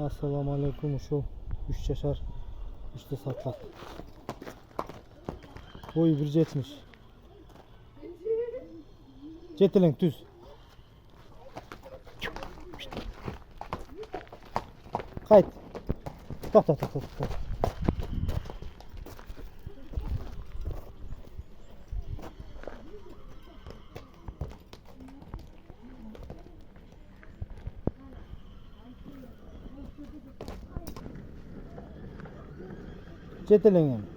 Assalamu alaikum uşul. 3 yaşar. 3'te satlak. Boyu bir jetmiş. Jetilen düz. Kayıt. Tak tak tak tak tak. Jetilen yani.